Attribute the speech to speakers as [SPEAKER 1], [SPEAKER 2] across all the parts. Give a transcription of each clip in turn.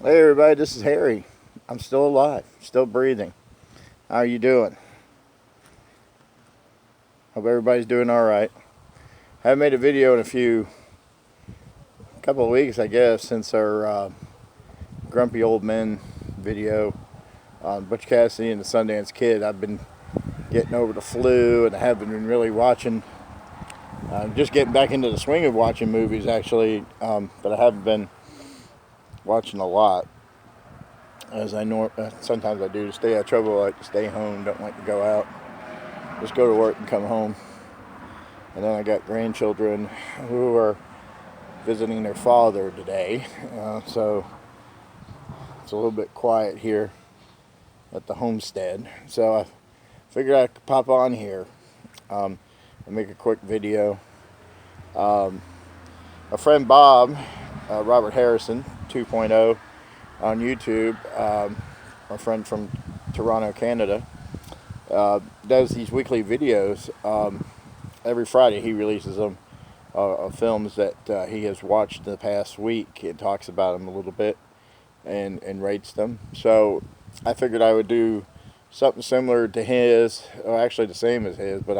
[SPEAKER 1] Hey everybody, this is Harry. I'm still alive, still breathing. How are you doing? Hope everybody's doing all right. I haven't made a video in couple of weeks, I guess, since our Grumpy Old Men video on Butch Cassidy and the Sundance Kid. I've been getting over the flu and I haven't been really watching. Just getting back into the swing of watching movies, actually, but I haven't been watching a lot. As sometimes I do to stay out of trouble. I like to stay home, don't like to go out. Just go to work and come home. And then I got grandchildren who are visiting their father today. So it's a little bit quiet here at the homestead. So I figured I could pop on here and make a quick video. My friend Bob, Robert Harrison 2.0 on YouTube, my friend from Toronto, Canada, does these weekly videos. Every Friday he releases them of films that he has watched the past week and talks about them a little bit and rates them. So I figured I would do something similar to his, or actually the same as his, but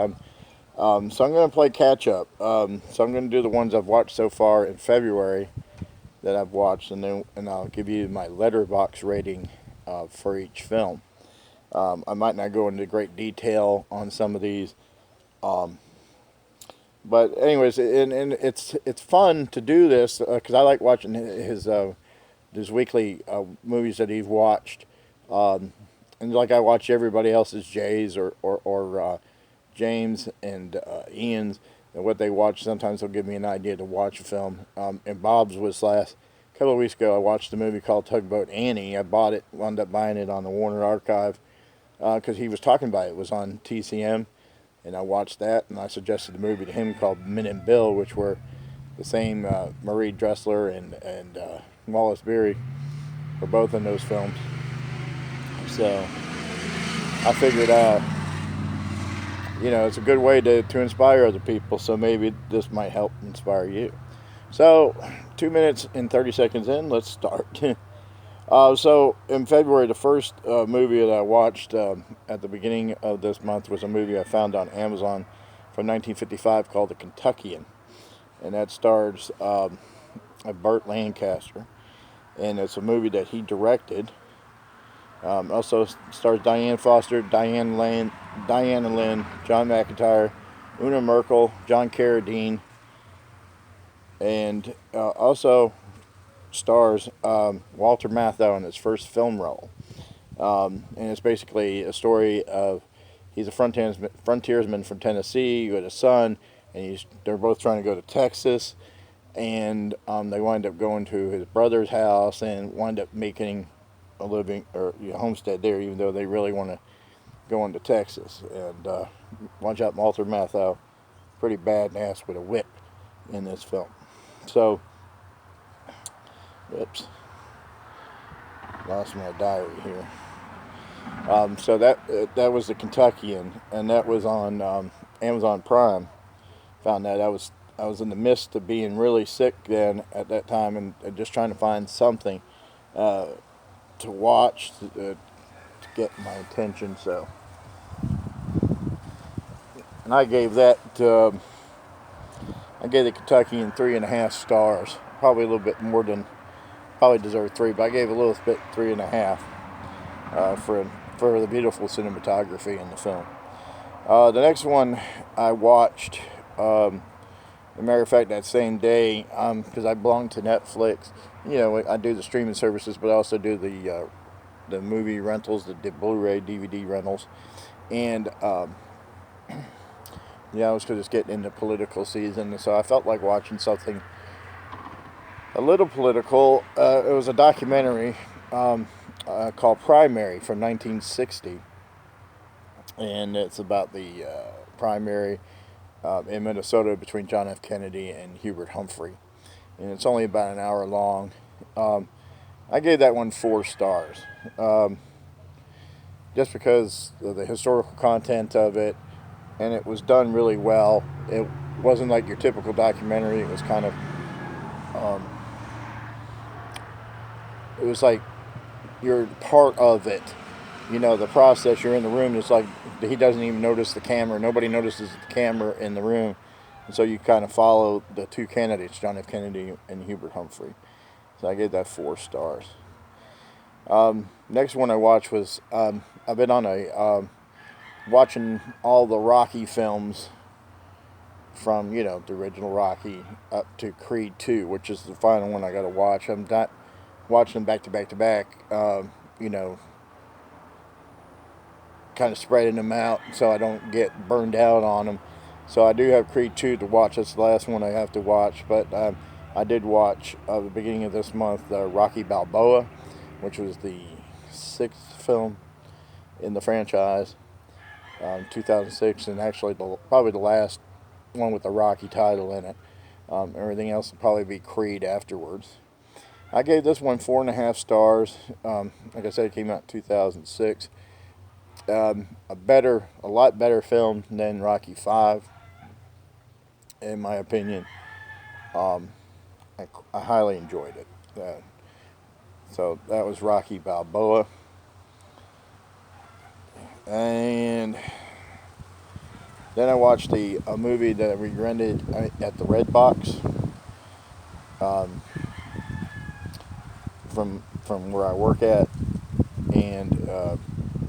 [SPEAKER 1] so I'm going to play catch up. So I'm going to do the ones I've watched so far in February that I've watched, and I'll give you my letterbox rating for each film. I might not go into great detail on some of these, but anyways, and it's fun to do this because I like watching his weekly movies that he's watched, and like I watch everybody else's Jay's or James and Ian's and what they watch. Sometimes they'll give me an idea to watch a film. And Bob's was last couple of weeks ago. I watched a movie called Tugboat Annie. I bought it, wound up buying it on the Warner Archive because he was talking about it. It was on TCM, and I watched that. And I suggested a movie to him called Mint and Bill, which were the same Marie Dressler and Wallace Beery were both in those films. So I figured it's a good way to inspire other people, so maybe this might help inspire you. So, 2 minutes and 30 seconds in, let's start. So, in February, the first movie that I watched at the beginning of this month was a movie I found on Amazon from 1955 called The Kentuckian. And that stars Burt Lancaster. And it's a movie that he directed. Also stars Diane Foster, Diana Lynn, John McIntyre, Una Merkel, John Carradine, and also stars Walter Matthau in his first film role. And it's basically a story of he's a frontiersman from Tennessee with a son, and they're both trying to go to Texas, and they wind up going to his brother's house and wind up making a living or homestead there, even though they really want to go into Texas. And watch out, Walter Matthau, pretty badass with a whip in this film. So, whoops, lost my diary here. So that was The Kentuckian, and that was on Amazon Prime. Found that I was in the midst of being really sick then at that time, and just trying to find something to watch to get my attention. So, and I gave The Kentuckian 3.5 stars. Probably a little bit more than probably deserved 3, but I gave a little bit 3.5 for the beautiful cinematography in the film. The next one I watched, as a matter of fact, that same day, because I belong to Netflix. I do the streaming services, but I also do the movie rentals, the Blu-ray, DVD rentals, and I was just getting into political season, so I felt like watching something a little political. It was a documentary called Primary from 1960, and it's about the primary in Minnesota between John F. Kennedy and Hubert Humphrey, and it's only about an hour long. I gave that one 4 stars, just because of the historical content of it, and it was done really well. It wasn't like your typical documentary. It was kind of it was like you're part of it. You know, the process. You're in the room. It's like he doesn't even notice the camera. Nobody notices the camera in the room, and so you kind of follow the two candidates, John F. Kennedy and Hubert Humphrey. So I gave that 4 stars. Next one I watched was I've been on a watching all the Rocky films from, you know, the original Rocky up to Creed 2, which is the final one I got to watch. I'm not watching them back to back to back. You know, kind of spreading them out so I don't get burned out on them. So I do have Creed 2 to watch. That's the last one I have to watch. But I did watch the beginning of this month Rocky Balboa, which was the 6th film in the franchise, 2006, and actually probably the last one with the Rocky title in it. Everything else will probably be Creed afterwards. I gave this one 4.5 stars. Like I said, it came out in 2006. A lot better film than Rocky 5, in my opinion. I highly enjoyed it. So that was Rocky Balboa. And then I watched a movie that we rented at the Red Box from where I work at, and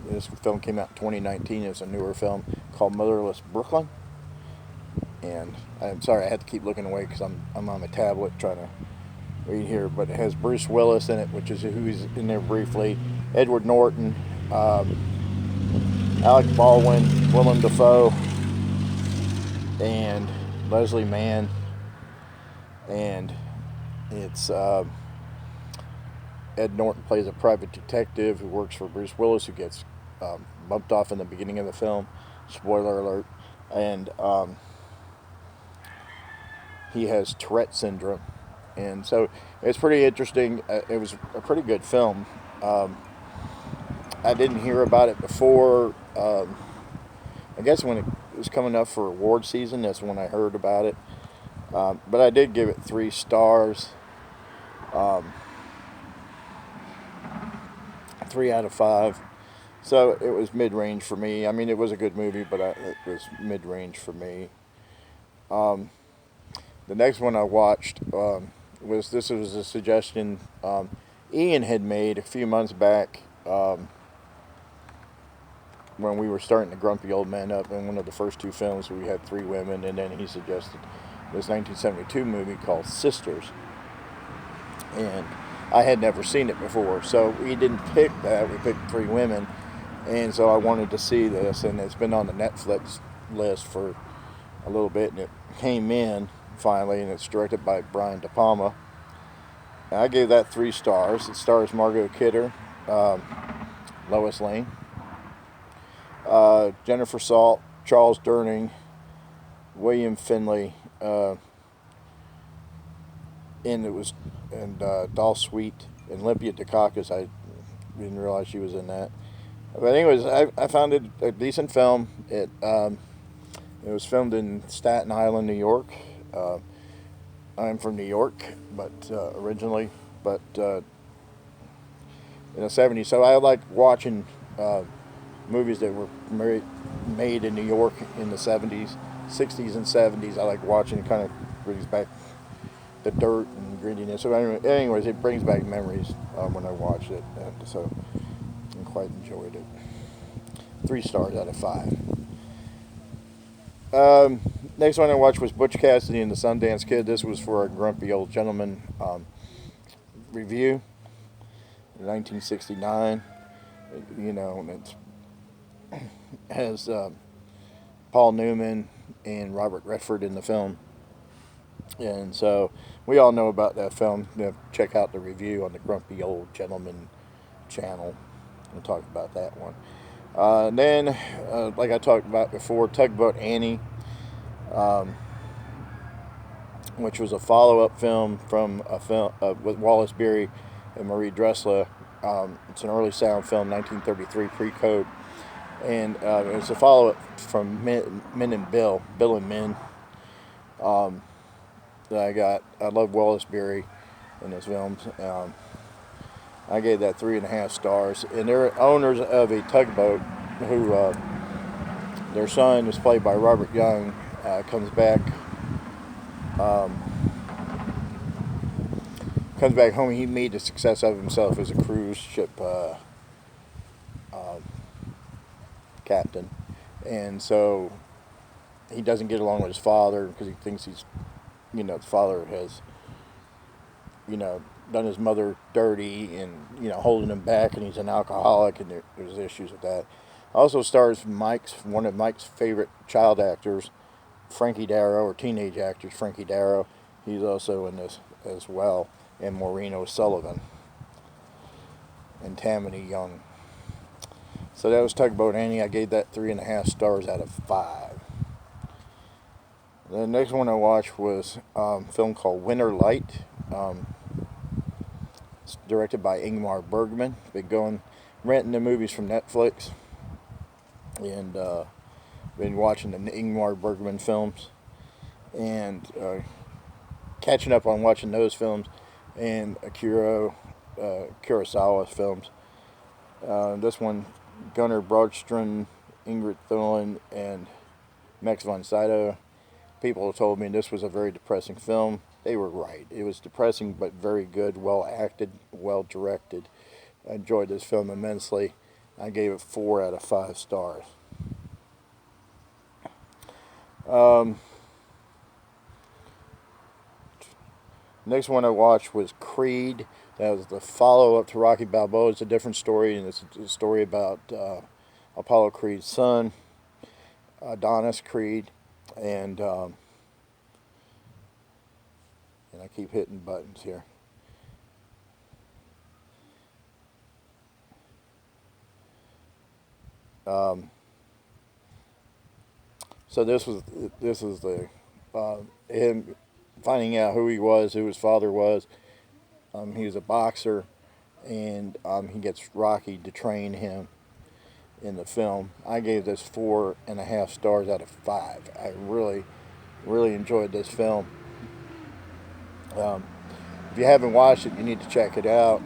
[SPEAKER 1] this film came out in 2019. It's a newer film called Motherless Brooklyn. And I'm sorry I had to keep looking away because I'm on my tablet trying to read here, but it has Bruce Willis in it, which is who's in there briefly, Edward Norton, Alec Baldwin, Willem Dafoe, and Leslie Mann. And it's Ed Norton plays a private detective who works for Bruce Willis, who gets bumped off in the beginning of the film. Spoiler alert. And he has Tourette syndrome. And so it's pretty interesting. It was a pretty good film. I didn't hear about it before. I guess when it was coming up for award season, that's when I heard about it. But I did give it 3 stars. 3 out of 5. So it was mid-range for me. I mean, it was a good movie, but it was mid-range for me. The next one I watched was a suggestion Ian had made a few months back when we were starting the Grumpy Old Man up. In one of the first 2 films, we had 3 women, and then he suggested this 1972 movie called Sisters. And I had never seen it before, so we didn't pick that. We picked 3 women, and so I wanted to see this, and it's been on the Netflix list for a little bit, and it came in finally, and it's directed by Brian De Palma. And I gave that 3 stars. It stars Margot Kidder, Lois Lane, Jennifer Salt, Charles Durning, William Finley, and Dal Sweet and Olympia Dukakis. I didn't realize she was in that. But anyways, I found it a decent film. It was filmed in Staten Island, New York. I'm from New York, but originally, but in the 70s. So I like watching movies that were made in New York in the 70s, 60s, and 70s. I like watching. It kind of brings back the dirt and grittiness. So anyways, it brings back memories when I watch it, and so I quite enjoyed it. 3 stars out of 5. Next one I watched was Butch Cassidy and the Sundance Kid. This was for a Grumpy Old Gentleman review in 1969. You know, it has Paul Newman and Robert Redford in the film. And so we all know about that film. Check out the review on the Grumpy Old Gentleman channel. We'll talk about that one. Then, like I talked about before, Tugboat Annie, which was a follow-up film from a film with Wallace Beery and Marie Dressler. It's an early sound film, 1933 pre-code. And it's a follow-up from Min and Bill and Min. That I love Wallace Beery in his films. I gave that 3.5 stars. And they're owners of a tugboat who, their son is played by Robert Young, comes back home. He made a success of himself as a cruise ship captain, and so he doesn't get along with his father because he thinks the father has, done his mother dirty and, holding him back, and he's an alcoholic, and there's issues with that. Also stars one of Mike's favorite child actors, Frankie Darro, or teenage actors, Frankie Darro. He's also in this as well, and Maureen O'Sullivan and Tammany Young. So that was Tugboat Annie. I gave that 3.5 stars out of 5. The next one I watched was a film called Winter Light. It's directed by Ingmar Bergman. Been renting the movies from Netflix, and been watching the Ingmar Bergman films, and catching up on watching those films, and Akira Kurosawa films. This one, Gunnar Brodström, Ingrid Thulin, and Max von Sydow. People told me this was a very depressing film. They were right. It was depressing, but very good, well acted, well directed. I enjoyed this film immensely. I gave it 4 out of 5 stars. Next one I watched was Creed. That was the follow-up to Rocky Balboa. It's a different story, and it's a story about Apollo Creed's son, Adonis Creed, and I keep hitting buttons here. So this was the him finding out who he was, who his father was. He was a boxer, and he gets Rocky to train him in the film. I gave this 4.5 stars out of 5. I really, really enjoyed this film. If you haven't watched it, you need to check it out.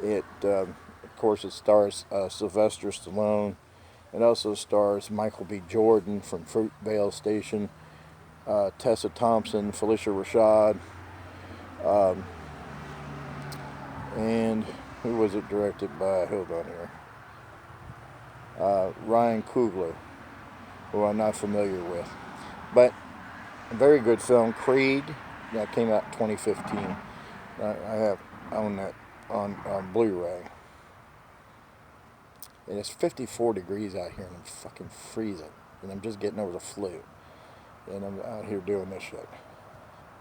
[SPEAKER 1] It, of course, it stars Sylvester Stallone. It also stars Michael B. Jordan from Fruitvale Station, Tessa Thompson, Felicia Rashad, and who was it directed by? Hold on here. Ryan Coogler, who I'm not familiar with. But a very good film, Creed, that came out in 2015. I own that on Blu-ray. And it's 54 degrees out here, and I'm fucking freezing. And I'm just getting over the flu. And I'm out here doing this shit.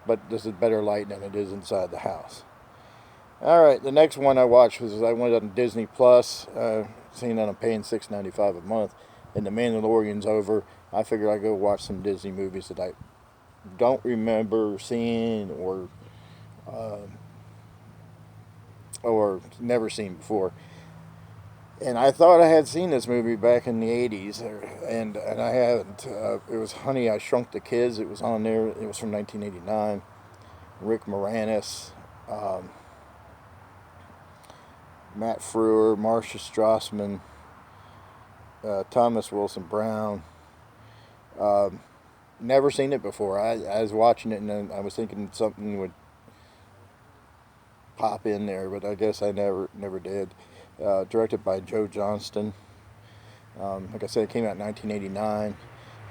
[SPEAKER 1] But this is better light than it is inside the house. Alright, the next one I watched I went on Disney Plus. Seeing that I'm paying $6.95 a month. And The Mandalorian's over. I figured I'd go watch some Disney movies that I don't remember seeing or never seen before. And I thought I had seen this movie back in the 80s, and I haven't. It was Honey, I Shrunk the Kids. It was on there. It was from 1989. Rick Moranis, Matt Frewer, Marcia Strassman, Thomas Wilson Brown. Never seen it before. I was watching it, and then I was thinking something would pop in there, but I guess I never did. Directed by Joe Johnston. Like I said, it came out in 1989.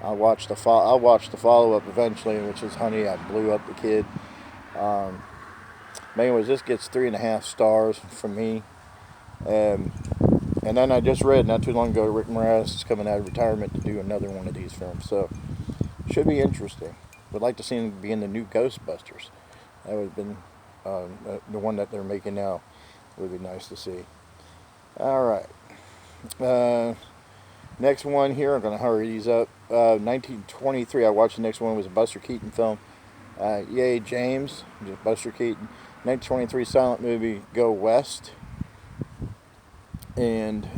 [SPEAKER 1] I'll watch the follow-up eventually, which is Honey, I Blew Up the Kid. But anyways, this gets 3.5 stars from me. And then I just read not too long ago, Rick Moranis is coming out of retirement to do another one of these films. So, should be interesting. Would like to see him be in the new Ghostbusters. That would have been the one that they're making now. Would be nice to see. Alright. Next one here, I'm going to hurry these up. 1923, I watched the next one, was a Buster Keaton film. Yay, James, Buster Keaton. 1923 silent movie, Go West. And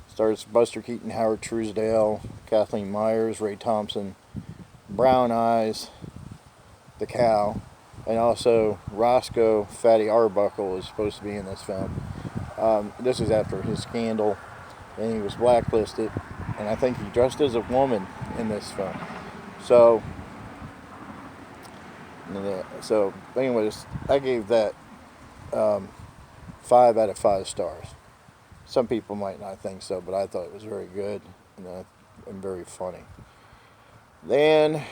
[SPEAKER 1] stars Buster Keaton, Howard Truesdale, Kathleen Myers, Ray Thompson, Brown Eyes, the cow, and also Roscoe Fatty Arbuckle is supposed to be in this film. This is after his scandal, and he was blacklisted, and I think he dressed as a woman in this film. So, anyways, I gave that 5 out of 5 stars. Some people might not think so, but I thought it was very good and very funny. Then,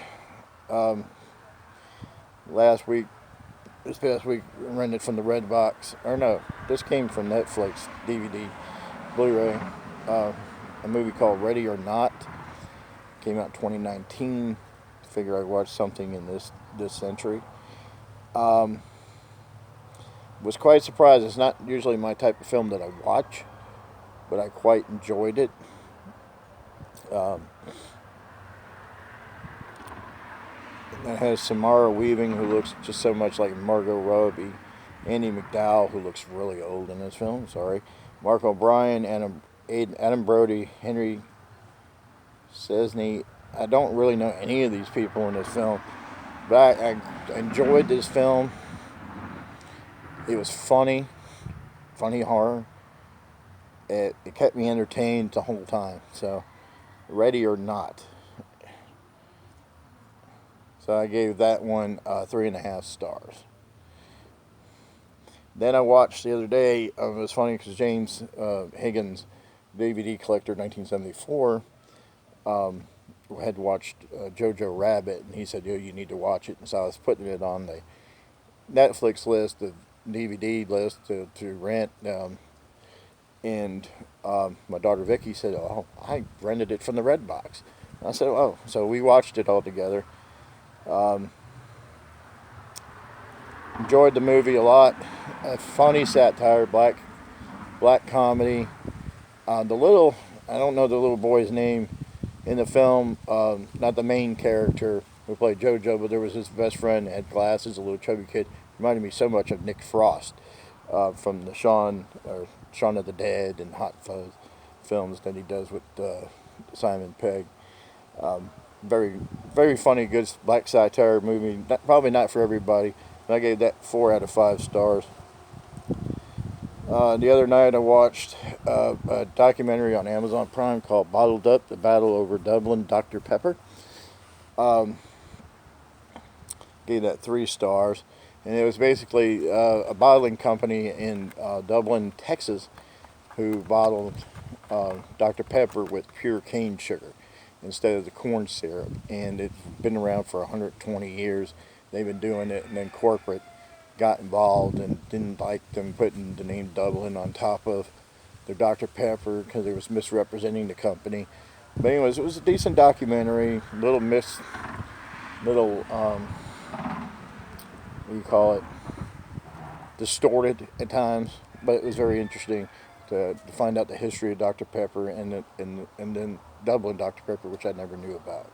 [SPEAKER 1] this past week, rented from the Redbox, or no, this came from Netflix, DVD, Blu-ray, a movie called Ready or Not. Came out in 2019. Figure I'd watch something in this century. Was quite surprised. It's not usually my type of film that I watch, but I quite enjoyed it. It has Samara Weaving, who looks just so much like Margot Robbie, Andy McDowell, who looks really old in this film, Mark O'Brien, Adam Brody, Henry Cessny. I don't really know any of these people in this film, but I enjoyed this film. It was funny horror. It kept me entertained the whole time. So, Ready or Not. So I gave that one 3.5 stars. Then I watched the other day, it was funny because James Higgins, DVD collector 1974, had watched Jojo Rabbit, and he said, "Yo, you need to watch it." And so I was putting it on the Netflix list, the DVD list to rent, and my daughter Vicky said, "Oh, I rented it from the Redbox." And I said, "Oh," so we watched it all together. Enjoyed the movie a lot. A funny satire, black comedy. I don't know the little boy's name in the film. Not the main character who played JoJo, but there was his best friend, had glasses, a little chubby kid. Reminded me so much of Nick Frost from the Shaun of the Dead and Hot Fuzz films that he does with Simon Pegg. Very, very funny, good black satire movie. Probably not for everybody. I gave that 4 out of 5 stars. The other night I watched a documentary on Amazon Prime called Bottled Up, The Battle Over Dublin Dr. Pepper. Gave that 3 stars. And it was basically a bottling company in Dublin, Texas, who bottled Dr. Pepper with pure cane sugar instead of the corn syrup. And it's been around for 120 years. They've been doing it, and then corporate got involved and didn't like them putting the name Dublin on top of their Dr. Pepper because it was misrepresenting the company. But anyways, it was a decent documentary, what do you call it, distorted at times, but it was very interesting to find out the history of Dr. Pepper and then Dublin Dr. Pepper, which I never knew about.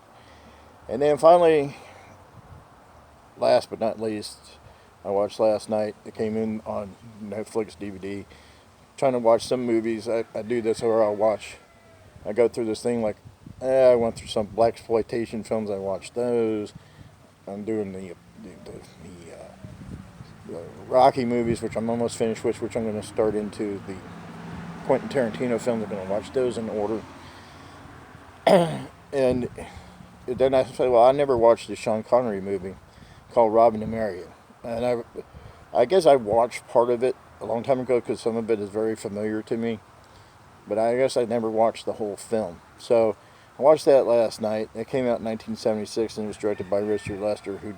[SPEAKER 1] And then finally, last but not least, I watched last night. It came in on Netflix DVD. Trying to watch some movies. I do this, or I go through this thing like, I went through some blaxploitation films. I watched those. I'm doing the Rocky movies, which I'm almost finished with, which I'm going to start into the Quentin Tarantino films. I'm going to watch those in order. And then I say, well, I never watched the Sean Connery movie called Robbing America. And I guess I watched part of it a long time ago because some of it is very familiar to me. But I guess I never watched the whole film. So I watched that last night. It came out in 1976 and it was directed by Richard Lester, who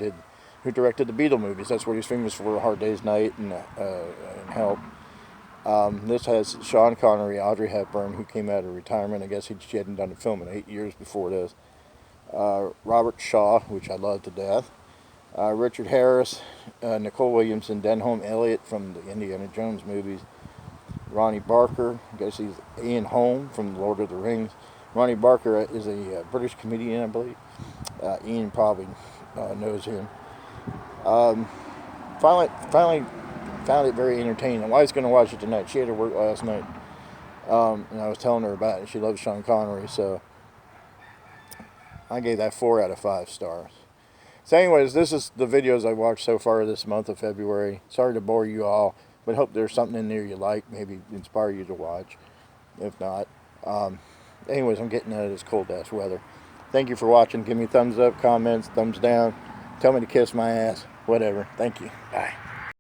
[SPEAKER 1] directed the Beatle movies. That's what he's famous for, Hard Day's Night and Help. This has Sean Connery, Audrey Hepburn, who came out of retirement. I guess she hadn't done a film in 8 years before this. Robert Shaw, which I love to death. Richard Harris, Nicole Williamson, Denholm Elliott from the Indiana Jones movies. Ronnie Barker, I guess he's Ian Holm from Lord of the Rings. Ronnie Barker is a British comedian, I believe. Ian probably knows him. Finally found it very entertaining. My wife's going to watch it tonight. She had to work last night, and I was telling her about it. She loves Sean Connery, so I gave that 4 out of 5 stars. So anyways, this is the videos I watched so far this month of February. Sorry to bore you all, but hope there's something in there you like, maybe inspire you to watch. If not, anyways, I'm getting out of this cold ass weather. Thank you for watching. Give me thumbs up, comments, thumbs down. Tell me to kiss my ass, whatever. Thank you. Bye.